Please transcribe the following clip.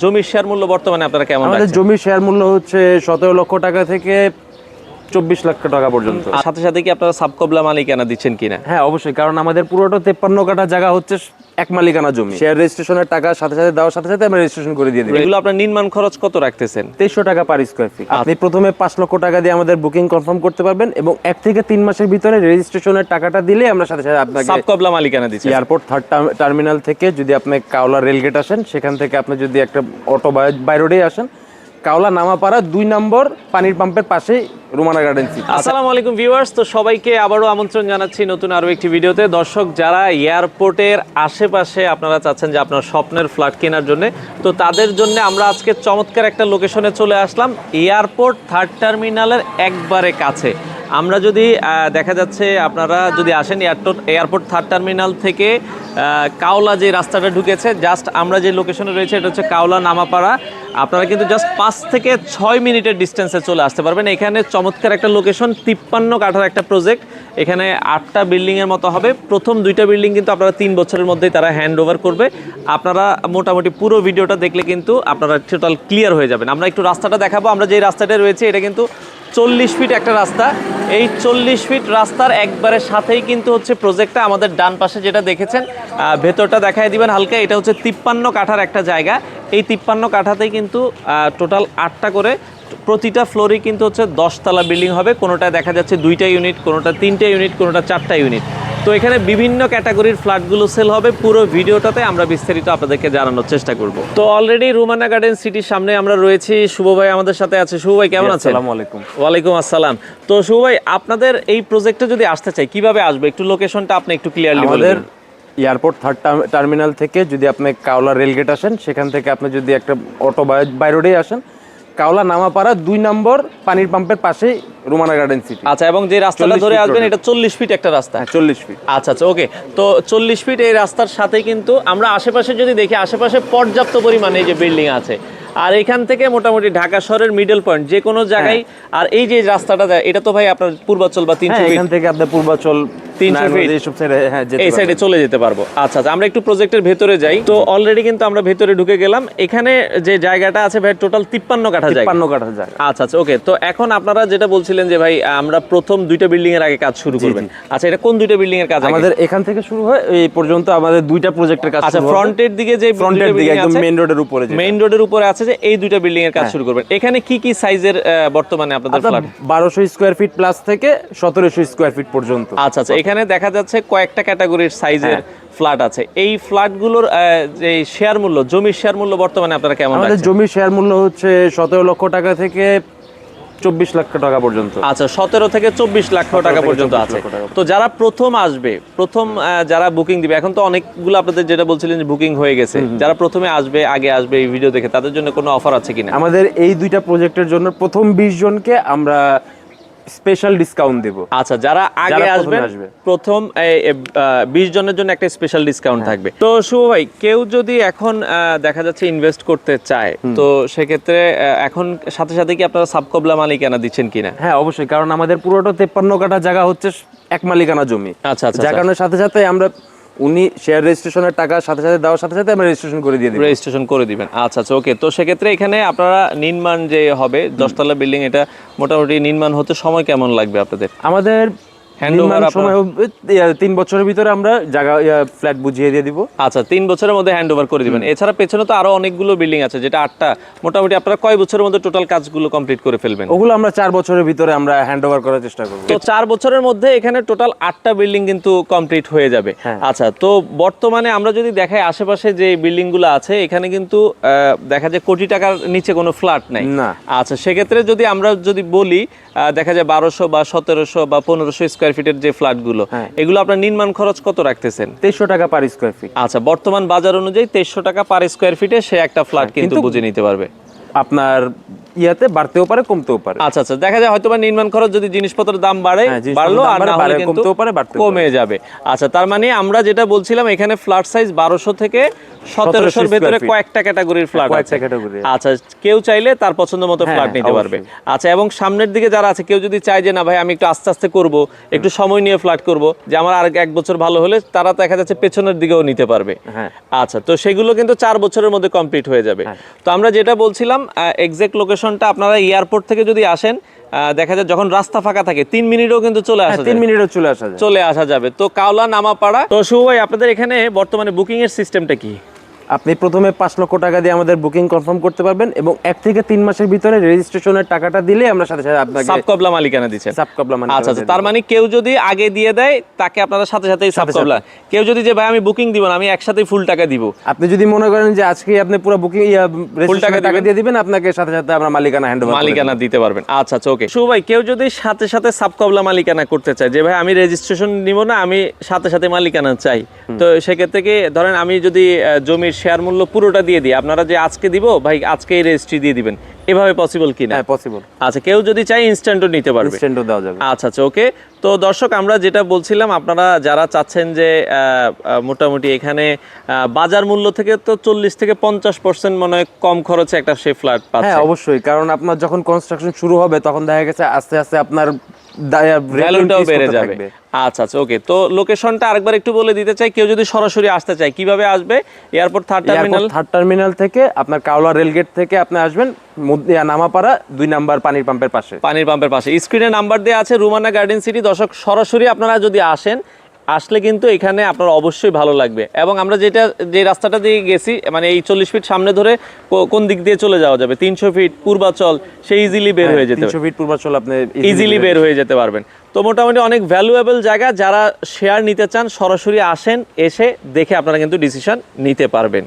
জমির শেয়ার মূল্য বর্তমানে আপনারা কেমন আমাদের রাখছেন? জমির শেয়ার মূল্য হচ্ছে 17 লক্ষ টাকা থেকে 24 লক্ষ টাকা পর্যন্ত। আর সাথে সাথে কি আপনারা সাবকবলা মালিকানা দিচ্ছেন কিনা? হ্যাঁ অবশ্যই, কারণ আমাদের পুরোটা 53 কাঠা জায়গা হচ্ছে এক মালিকানা জমি। শেয়ার রেজিস্ট্রেশনের টাকা সাথে সাথে দেওয়ার সাথে সাথে আমরা রেজিস্ট্রেশন করে দিয়ে দিই। এগুলো আপনার নির্মাণ খরচ কত রাখতেছেন? 2300 টাকা পার স্কয়ার ফিট। আপনি প্রথমে 5 লক্ষ টাকা দিয়ে আমাদের বুকিং কনফার্ম করতে পারবেন এবং 1 থেকে 3 মাসের ভিতরে রেজিস্ট্রেশনের টাকাটা দিলে আমরা সাথে সাথে আপনাকে সাবকবলা মালিকানা দিচ্ছেন। এয়ারপোর্ট থার্ড টার্মিনাল থেকে যদি আপনি কাওলা রেলগেট আসেন, সেখান থেকে আপনি যদি একটা অটো বাই রোডে আসেন, কাওলা নামাপাড়া 2 নম্বর পানির পাম্পের পাশেই রুমানা গার্ডেন সিটি। আসসালামু আলাইকুম ভিউয়ার্স, তো সবাইকে আবারও আমন্ত্রণ জানাচ্ছি নতুন আরো একটি ভিডিওতে। দর্শক, যারা এয়ারপোর্টের আশেপাশে আপনারা চাচ্ছেন যে আপনার স্বপ্নের ফ্ল্যাট কেনার জন্য, তো তাদের জন্য আমরা আজকে চমৎকার একটা লোকেশনে চলে আসলাম, এয়ারপোর্ট থার্ড টার্মিনালের একবারে কাছে। আমরা যদি দেখা যাচ্ছে আপনারা যদি আসেন এয়ারপোর্ট থার্ড টার্মিনাল থেকে কাওলা যে রাস্তাটা ঢুকেছে, জাস্ট আমরা যে লোকেশনে রয়েছে এটা হচ্ছে কাওলা নামাপাড়া। আপনারা কিন্তু জাস্ট 5 থেকে 6 মিনিটের ডিস্টেন্সে চলে আসতে পারবেন। এখানে চমৎকার একটা লোকেশন, 53 কাঠার একটা প্রজেক্ট। এখানে 8টা বিল্ডিংয়ের মতো হবে। প্রথম 2টা বিল্ডিং কিন্তু আপনারা 3 বছরের মধ্যেই তারা হ্যান্ড ওভার করবে। আপনারা মোটামুটি পুরো ভিডিওটা দেখলে কিন্তু আপনারা টোটাল ক্লিয়ার হয়ে যাবেন। আমরা একটু রাস্তাটা দেখাবো। আমরা যে রাস্তাটা রয়েছে এটা কিন্তু 40 ফিট একটা রাস্তা। এই 40 ফিট রাস্তার একবারে সাথেই কিন্তু হচ্ছে প্রজেক্টটা। আমাদের ডান পাশে যেটা দেখেছেন, ভেতরটা দেখায় দিবেন হালকা, এটা হচ্ছে 53 কাঠার একটা জায়গা। এই 53 কাঠাতেই কিন্তু টোটাল 8টা করে, প্রতিটা ফ্লোরই কিন্তু হচ্ছে 10 তলা বিল্ডিং হবে। কোনোটায় দেখা যাচ্ছে 2টা ইউনিট, কোনোটা 3টে ইউনিট, কোনোটা 4টা ইউনিট। তো এখানে বিভিন্ন ক্যাটাগরির ফ্ল্যাটগুলো সেল হবে। পুরো ভিডিওটাতে আমরা বিস্তারিত আপনাদেরকে জানানোর চেষ্টা করব। তো অলরেডি রুমানা গার্ডেন সিটির সামনে আমরা রয়েছি। শুভ ভাই আমাদের সাথে আছে। শুভ ভাই কেমন আছেন? আসসালামু আলাইকুম। ওয়ালাইকুম আসসালাম। তো শুভ ভাই, আপনাদের এই প্রজেক্টে যদি আসতে চাই কিভাবে আসবে, একটু লোকেশনটা আপনি একটু ক্লিয়ারলি বলে আমাদের দিন। এয়ারপোর্ট থার্ড টার্মিনাল থেকে যদি আপনি কাওলা রেলগেট আসেন, সেখান থেকে আপনি যদি একটা অটো বাই রোডে আসেন, কাওলা নামাপাড়া 2 নম্বর পানির পাম্পের পাশেই রুমানা গার্ডেন সিটি। আচ্ছা, এবং যে রাস্তাটা ধরে আসবেন এটা 40 ফিট একটা রাস্তা। 40 ফিট। আচ্ছা আচ্ছা, ওকে। তো 40 ফিট এই রাস্তার সাথে কিন্তু আমরা আশেপাশে যদি দেখি, আশেপাশে পর্যাপ্ত পরিমাণে এই যে বিল্ডিং আছে। আর এখান থেকে মোটামুটি ঢাকা শহরের মিডল পয়েন্ট যে কোনো জায়গায়। আর এই যে রাস্তাটা এটা তো ভাই আপনার পূর্বাচল বা 300 ফিট, এখান থেকে আপনি পূর্বাচল 300 ফিট এইসব সাইডে এই সাইডে চলে যেতে পারবো। আচ্ছা আচ্ছা, আমরা একটু প্রজেক্টের ভেতরে যাই। তো অলরেডি কিন্তু আমরা ভেতরে ঢুকে গেলাম। এখানে যে জায়গাটা আছে ভাই টোটাল 53 কাঠা জায়গা। 53 কাঠা জায়গা। আচ্ছা আচ্ছা, ওকে। তো এখন আপনারা যেটা বলছিলেন যে ভাই আমরা প্রথম 2টা বিল্ডিং এর আগে কাজ শুরু করবেন। আচ্ছা, এটা কোন 2টা বিল্ডিং এর কাজ? আমাদের এখান থেকে শুরু হয় এই পর্যন্ত আমাদের 2টা প্রজেক্টের কাজ। আচ্ছা, ফ্রন্টের দিকে যে ফ্রন্টের দিকে একদম মেইন রোডের উপরে, মেইন রোডের উপরে আছে যে এই 2টা বিল্ডিং এর কাজ শুরু করবেন। এখানে কি কি সাইজের বর্তমানে আপনাদের ফ্ল্যাট? 1200 স্কয়ার ফিট প্লাস থেকে 1700 স্কয়ার ফিট পর্যন্ত। আচ্ছা আচ্ছা, এখানে দেখা যাচ্ছে কয়েকটা ক্যাটাগরির সাইজের ফ্ল্যাট আছে। এই ফ্ল্যাটগুলোর যে শেয়ার মূল্য, জমির শেয়ার মূল্য বর্তমানে আপনারা কেমন রাখছেন? আমাদের জমির শেয়ার মূল্য হচ্ছে 17 লক্ষ টাকা থেকে 24 লক্ষ টাকা পর্যন্ত। আচ্ছা, 17 থেকে 24 লক্ষ টাকা পর্যন্ত আছে। তো যারা প্রথম আসবে, প্রথম যারা বুকিং দিবে, এখন তো অনেকগুলো আপনাদের যেটা বলছিলেন যে বুকিং হয়ে গেছে, যারা প্রথমে আসবে, আগে আসবে এই ভিডিও দেখে, তাদের জন্য কোনো অফার আছে কিনা? আমাদের এই 2টা প্রজেক্টের জন্য প্রথম 20 জনকে আমরা স্পেশাল ডিসকাউন্ট দেব। আচ্ছা, যারা আগে আসবেন প্রথম 20 জনের জন্য একটা স্পেশাল ডিসকাউন্ট থাকবে। তো শুভ ভাই, কেউ যদি এখন দেখা যাচ্ছে ইনভেস্ট করতে চায়, তো সেক্ষেত্রে এখন সাথে সাথে কি আপনারা সাবকবলা মালিকানা দিচ্ছেন কিনা? হ্যাঁ অবশ্যই, কারণ আমাদের পুরোটা 53 কাঠা জায়গা হচ্ছে এক মালিকানা জমি। আচ্ছা আচ্ছা, যার কারণে সাথে সাথে আমরা উনি শেয়ার রেজিস্ট্রেশনের টাকা সাথে সাথে দেওয়ার সাথে সাথে আমরা রেজিস্ট্রেশন করে দিয়ে দিই। রেজিস্ট্রেশন করে দিবেন। আচ্ছা আচ্ছা, ওকে। তো সেক্ষেত্রে এখানে আপনারা নির্মাণ যে হবে 10 তলা বিল্ডিং, এটা মোটামুটি নির্মাণ হতে সময় কেমন লাগবে আপনাদের? আমাদের হ্যান্ডওভার সময় 3 বছরের ভিতরে আমরা জায়গা ফ্ল্যাট বুঝিয়ে দিয়ে দিব। আচ্ছা, 3 বছরের মধ্যে হ্যান্ডওভার করে দিবেন। এছাড়া পেছনে তো আরো অনেকগুলো বিল্ডিং আছে, যেটা 8টা। মোটামুটি আপনারা কয় বছরের মধ্যে টোটাল কাজগুলো কমপ্লিট করে ফেলবেন? ওগুলো আমরা 4 বছরের ভিতরে আমরা হ্যান্ডওভার করার চেষ্টা করব। তো 4 বছরের মধ্যে এখানে টোটাল 8টা বিল্ডিং কিন্তু কমপ্লিট হয়ে যাবে। আচ্ছা, তো বর্তমানে আমরা যদি দেখাই আশেপাশে যে বিল্ডিং গুলো আছে, এখানে কিন্তু দেখা যায় কোটি টাকার নিচে কোনো ফ্ল্যাট নাই না। আচ্ছা, সেক্ষেত্রে যদি আমরা যদি বলি দেখা যায় 1200 বা 1700 বা 1500 স্কয়ার ফিটের যে ফ্ল্যাটগুলো, এগুলো আপনার নির্মাণ খরচ কত রাখতেছেন? 2300 টাকা পার স্কয়ার ফিট। আচ্ছা, বর্তমান বাজার অনুযায়ী 2300 টাকা পার স্কয়ার ফিটে সে একটা ফ্ল্যাট কিন্তু বুঝে নিতে পারবে। আপনার ইয়াতে বাড়তেও পারে কমতেও পারে। আচ্ছা আচ্ছা, দেখা যায় হয়তো বা নির্মাণ খরচ যদি জিনিসপত্রের দাম বাড়ে জিনিসপত্রের বাড়লো, দাম আর বাড়ে, না হলে কিন্তু কমতেও পারে, বাড়তেও কমে যাবে। আচ্ছা, তার মানে আমরা যেটা বলছিলাম এখানে ফ্ল্যাট সাইজ 1200 থেকে 1700 এর ভেতরে কয়েকটা ক্যাটাগরির ফ্ল্যাট আছে। আচ্ছা, কেউ চাইলে তার পছন্দ মতো ফ্ল্যাট নিতে পারবে। আচ্ছা, এবং সামনের দিকে যারা আছে, কেউ যদি চায় যে না ভাই আমি একটু আস্তে আস্তে করব, একটু সময় নিয়ে ফ্ল্যাট করব, যে আমার আর 1 বছর ভালো হলে, তারা দেখা যাচ্ছে পেছনের দিকেও নিতে পারবে। আচ্ছা, তো সেগুলো কিন্তু 4 বছরের মধ্যে কমপ্লিট হয়ে যাবে। তো আমরা যেটা বলছিলাম এক্সাক্ট লোকেশনটা, আপনারা এয়ারপোর্ট থেকে যদি আসেন, দেখা যায় যখন রাস্তা ফাঁকা থাকে 3 মিনিটও কিন্তু চলে আসা যায়। 3 মিনিটও চলে আসা যাবে। তো কাওলা নামাপাড়া। তো শুভ ভাই, আপনাদের এখানে বর্তমানে বুকিং এর সিস্টেমটা কি? আপনি প্রথমে 5 লক্ষ টাকা দিয়ে আমাদের বুকিং কনফার্ম করতে পারবেন, এবং 1 থেকে 3 মাসের ভিতরে রেজিস্ট্রেশনের টাকাটা দিলে আমরা সাথে সাথে আপনাকে সাবকবলা মালিকানা দিচ্ছেন। সাবকবলা মালিকানা। আচ্ছা আচ্ছা, তার মানে কেউ যদি আগে দিয়ে দেয় তাকে আপনারা সাথে সাথেই সাবকবলা, কেউ যদি যে ভাই আমি বুকিং দিব না, আমি একসাথে ফুল টাকা দিব, আপনি যদি মনে করেন যে আজকে আপনি পুরো বুকিং ফুল টাকা দিয়ে দিবেন, আপনাকে সাথে সাথে আমরা মালিকানা হ্যান্ডওভার মালিকানা দিতে পারবেন। আচ্ছা আচ্ছা, ওকে। শুভ ভাই, কেউ যদি সাথে সাথে সাবকবলা মালিকানা করতে চায়, যে ভাই আমি রেজিস্ট্রেশন নিব না, আমি সাথে সাথে মালিকানা চাই, তো সেক্ষেত্রে কি ধরেন আমি যদি জমির শেয়ার মূল্য পুরোটা দিয়ে দিই, আপনারা যে আজকে দিব ভাই আজকে এই রেজিস্ট্রি দিয়ে দিবেন, এভাবে পসিবল কি না? হ্যাঁ, পসিবল। আচ্ছা, কেউ যদি চায় ইনস্ট্যান্টও নিতে পারবে, ইনস্ট্যান্টও দেওয়া যাবে। আচ্ছা আচ্ছা, ওকে। তো দর্শক, আমরা যেটা বলছিলাম, আপনারা যারা চাচ্ছেন যে মোটামুটি এখানে বাজার মূল্য থেকে তো 40 থেকে 50% মনে হয় কম খরচে একটা সে ফ্ল্যাট পাচ্ছে। হ্যাঁ, অবশ্যই, কারণ আপনার যখন কনস্ট্রাকশন শুরু হবে তখন দেখা গেছে আস্তে আস্তে আপনার ভ্যালুটাও বেড়ে যাবে। আচ্ছা আচ্ছা, ওকে। তো লোকেশনটা আরেকবার একটু বলে দিতে চাই, কেউ যদি সরাসরি আসতে চায় কিভাবে আসবে? এয়ারপোর্ট থার্ড টার্মিনাল থেকে আপনার কাওলা রেলগেট থেকে আপনি আসবেন নামাপাড়া 2 নাম্বার পানির পাম্পের পাশে। স্ক্রিনে নাম্বার দেওয়া আছে, রুমানা গার্ডেন সিটি। দর্শক, সরাসরি আপনারা যদি আসলে কিন্তু এখানে আপনার অবশ্যই ভালো লাগবে। এবং আমরা যে রাস্তাটা দিয়ে গেছি, মানে এই 40 ফিট সামনে ধরে কোন দিক দিয়ে চলে যাওয়া যাবে, 300 ফিট পূর্বাচল, সেই ইজিলি বের হয়ে যেতে 300 ফিট পূর্বাচল আপনি ইজিলি বের হয়ে যেতে পারবেন। তো মোটামুটি অনেক ভ্যালুয়েবল জায়গা, যারা শেয়ার নিতে চান সরাসরি আসেন, এসে দেখে আপনারা কিন্তু ডিসিশন নিতে পারবেন।